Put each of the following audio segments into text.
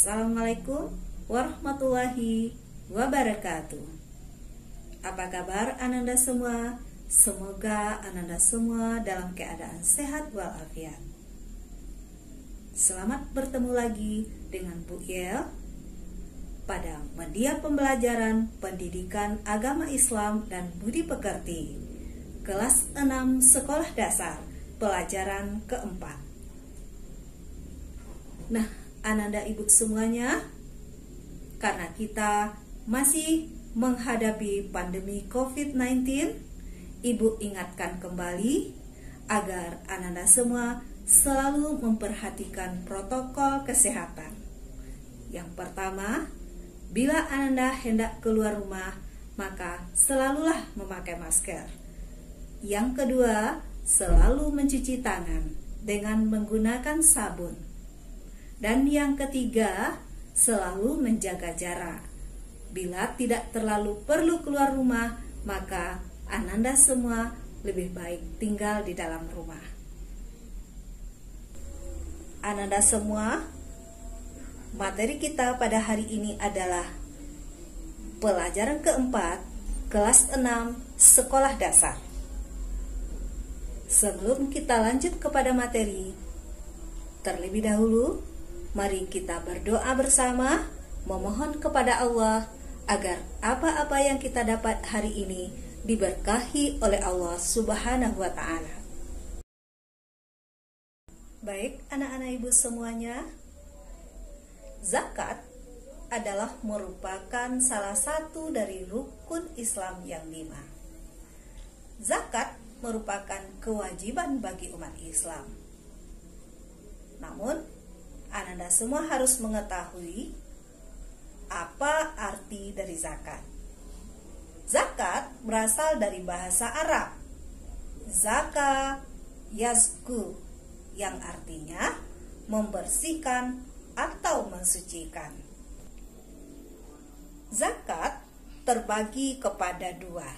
Assalamualaikum warahmatullahi wabarakatuh. Apa kabar Ananda semua? Semoga Ananda semua dalam keadaan sehat walafiat. Selamat bertemu lagi dengan Bu Yel pada media pembelajaran pendidikan agama Islam dan budi pekerti kelas 6 sekolah dasar pelajaran keempat. Nah, Ananda ibu semuanya, karena kita masih menghadapi pandemi COVID-19, ibu ingatkan kembali agar Ananda semua selalu memperhatikan protokol kesehatan. Yang pertama, bila Ananda hendak keluar rumah, maka selalulah memakai masker. Yang kedua, selalu mencuci tangan dengan menggunakan sabun. Dan yang ketiga, selalu menjaga jarak. Bila tidak terlalu perlu keluar rumah, maka Ananda semua lebih baik tinggal di dalam rumah. Ananda semua, materi kita pada hari ini adalah pelajaran keempat, kelas 6, sekolah dasar. Sebelum kita lanjut kepada materi, terlebih dahulu, mari kita berdoa bersama, memohon kepada Allah agar apa-apa yang kita dapat hari ini diberkahi oleh Allah Subhanahu wa Ta'ala. Baik, anak-anak ibu semuanya, zakat adalah merupakan salah satu dari rukun Islam yang 5. Zakat merupakan kewajiban bagi umat Islam. Namun, Ananda semua harus mengetahui apa arti dari zakat. Zakat berasal dari bahasa Arab zaka yazku, yang artinya membersihkan atau mensucikan. Zakat terbagi kepada dua.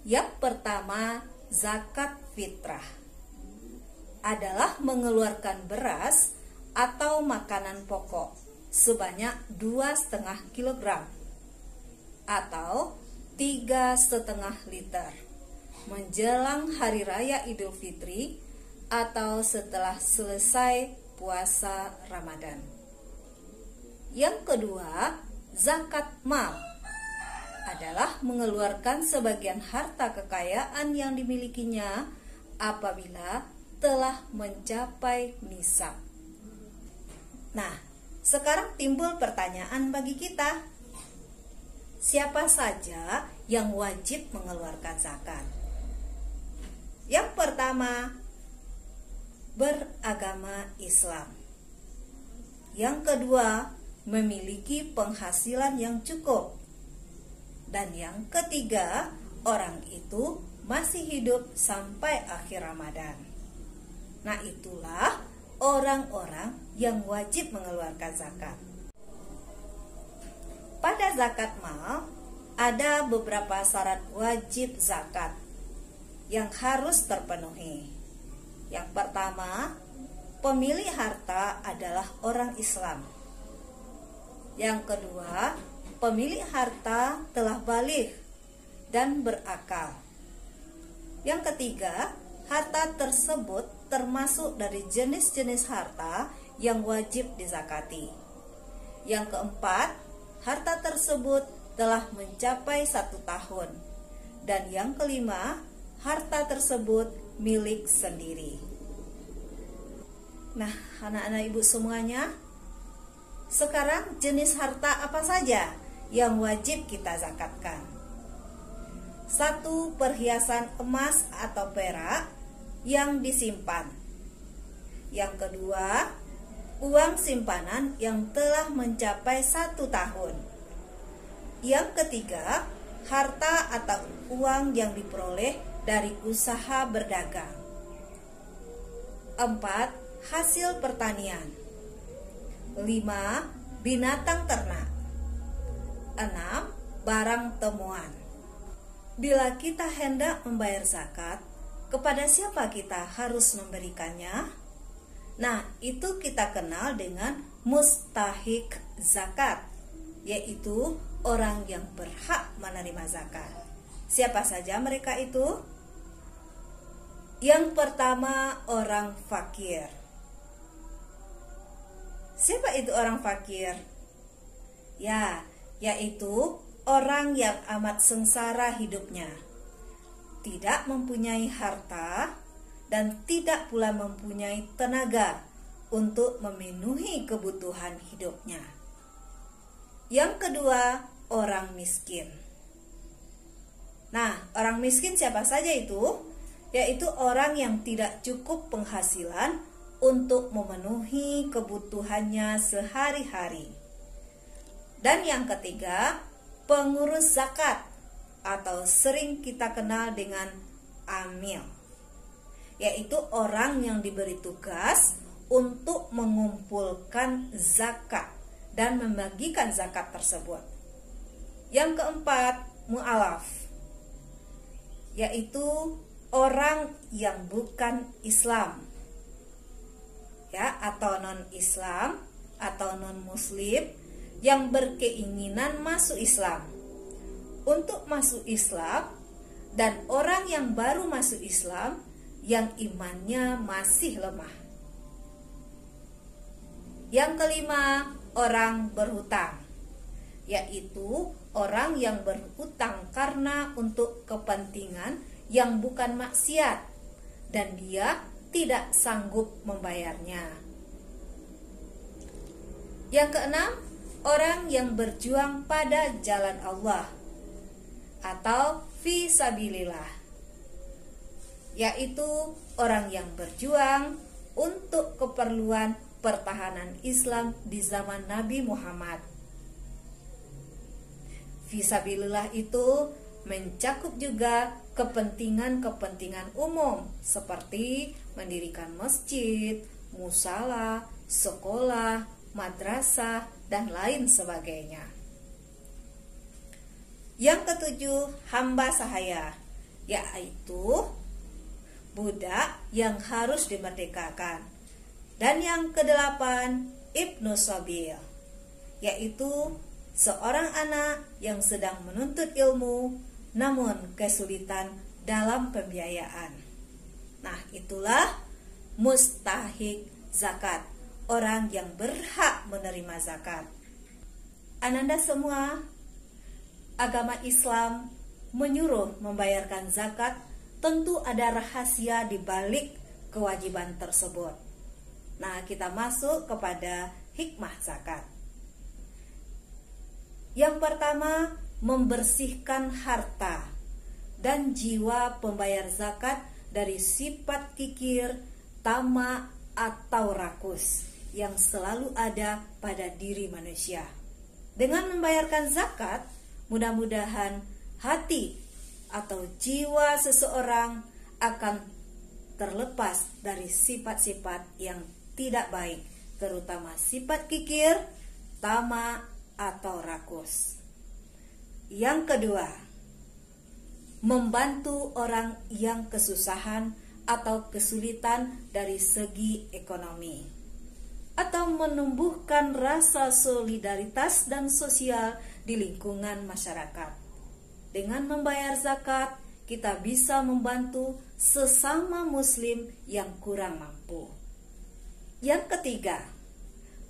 Yang pertama, zakat fitrah adalah mengeluarkan beras atau makanan pokok sebanyak 2,5 kg atau 3,5 liter menjelang hari raya Idul Fitri atau setelah selesai puasa Ramadan. Yang kedua, zakat mal adalah mengeluarkan sebagian harta kekayaan yang dimilikinya apabila telah mencapai nisab. Nah, sekarang timbul pertanyaan bagi kita. Siapa saja yang wajib mengeluarkan zakat? Yang pertama, beragama Islam. Yang kedua, memiliki penghasilan yang cukup. Dan yang ketiga, orang itu masih hidup sampai akhir Ramadan. Nah, itulah orang-orang yang wajib mengeluarkan zakat. Pada zakat mal, ada beberapa syarat wajib zakat yang harus terpenuhi. Yang pertama, pemilik harta adalah orang Islam. Yang kedua, pemilik harta telah baligh dan berakal. Yang ketiga, harta tersebut termasuk dari jenis-jenis harta yang wajib dizakati. Yang keempat, harta tersebut telah mencapai 1 tahun. Dan yang kelima, harta tersebut milik sendiri. Nah, anak-anak ibu semuanya, sekarang jenis harta apa saja yang wajib kita zakatkan? 1. Perhiasan emas atau perak yang disimpan. Yang kedua, uang simpanan yang telah mencapai 1 tahun. Yang ketiga, harta atau uang yang diperoleh dari usaha berdagang. 4. Hasil pertanian. 5. Binatang ternak. 6. Barang temuan. Bila kita hendak membayar zakat, kepada siapa kita harus memberikannya? Nah, itu kita kenal dengan mustahik zakat, yaitu orang yang berhak menerima zakat. Siapa saja mereka itu? Yang pertama, orang fakir. Siapa itu orang fakir? Ya, yaitu orang yang amat sengsara hidupnya, tidak mempunyai harta dan tidak pula mempunyai tenaga untuk memenuhi kebutuhan hidupnya. Yang kedua, orang miskin. Nah, orang miskin siapa saja itu? Yaitu orang yang tidak cukup penghasilan untuk memenuhi kebutuhannya sehari-hari. Dan yang ketiga, pengurus zakat atau sering kita kenal dengan amil, yaitu orang yang diberi tugas untuk mengumpulkan zakat dan membagikan zakat tersebut. Yang keempat, mu'alaf, yaitu orang yang bukan Islam, ya, atau non-Islam atau non-Muslim yang berkeinginan masuk Islam. Untuk masuk Islam, dan orang yang baru masuk Islam yang imannya masih lemah. Yang kelima, orang berhutang, yaitu orang yang berhutang karena untuk kepentingan yang bukan maksiat dan dia tidak sanggup membayarnya. Yang keenam, orang yang berjuang pada jalan Allah atau fi sabilillah, yaitu orang yang berjuang untuk keperluan pertahanan Islam di zaman Nabi Muhammad. Fi sabilillah itu mencakup juga kepentingan-kepentingan umum seperti mendirikan masjid, musala, sekolah, madrasah, dan lain sebagainya. Yang ketujuh, hamba sahaya, yaitu budak yang harus dimerdekakan. Dan yang kedelapan, ibnu sabil, yaitu seorang anak yang sedang menuntut ilmu namun kesulitan dalam pembiayaan. Nah, itulah mustahik zakat, orang yang berhak menerima zakat. Ananda semua, agama Islam menyuruh membayarkan zakat, tentu ada rahasia di balik kewajiban tersebut. Nah, kita masuk kepada hikmah zakat. Yang pertama, membersihkan harta dan jiwa pembayar zakat dari sifat kikir, tamak, atau rakus yang selalu ada pada diri manusia. Dengan membayarkan zakat, mudah-mudahan hati atau jiwa seseorang akan terlepas dari sifat-sifat yang tidak baik, terutama sifat kikir, tamak, atau rakus. Yang kedua, membantu orang yang kesusahan atau kesulitan dari segi ekonomi, atau menumbuhkan rasa solidaritas dan sosial di lingkungan masyarakat. Dengan membayar zakat, kita bisa membantu sesama muslim yang kurang mampu. Yang ketiga,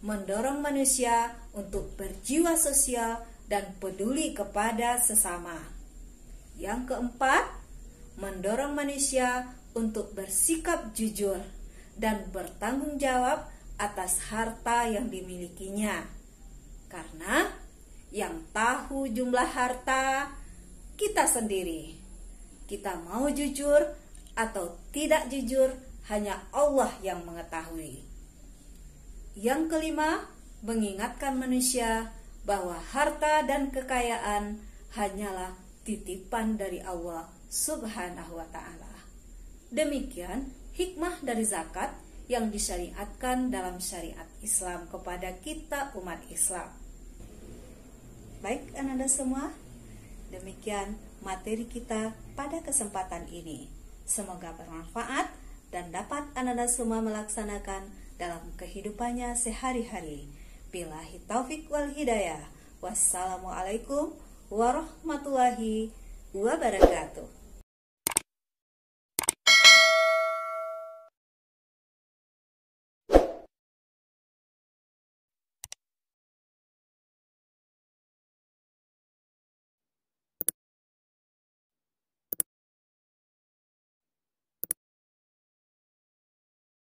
mendorong manusia untuk berjiwa sosial dan peduli kepada sesama. Yang keempat, mendorong manusia untuk bersikap jujur dan bertanggung jawab atas harta yang dimilikinya. Karena yang tahu jumlah harta kita sendiri. Kita mau jujur atau tidak jujur, hanya Allah yang mengetahui. Yang kelima, mengingatkan manusia bahwa harta dan kekayaan hanyalah titipan dari Allah Subhanahu wa ta'ala. Demikian hikmah dari zakat yang disyariatkan dalam syariat Islam kepada kita umat Islam. Baik Ananda semua, demikian materi kita pada kesempatan ini. Semoga bermanfaat dan dapat Ananda semua melaksanakan dalam kehidupannya sehari-hari. Billahi taufik wal hidayah. Wassalamualaikum warahmatullahi wabarakatuh.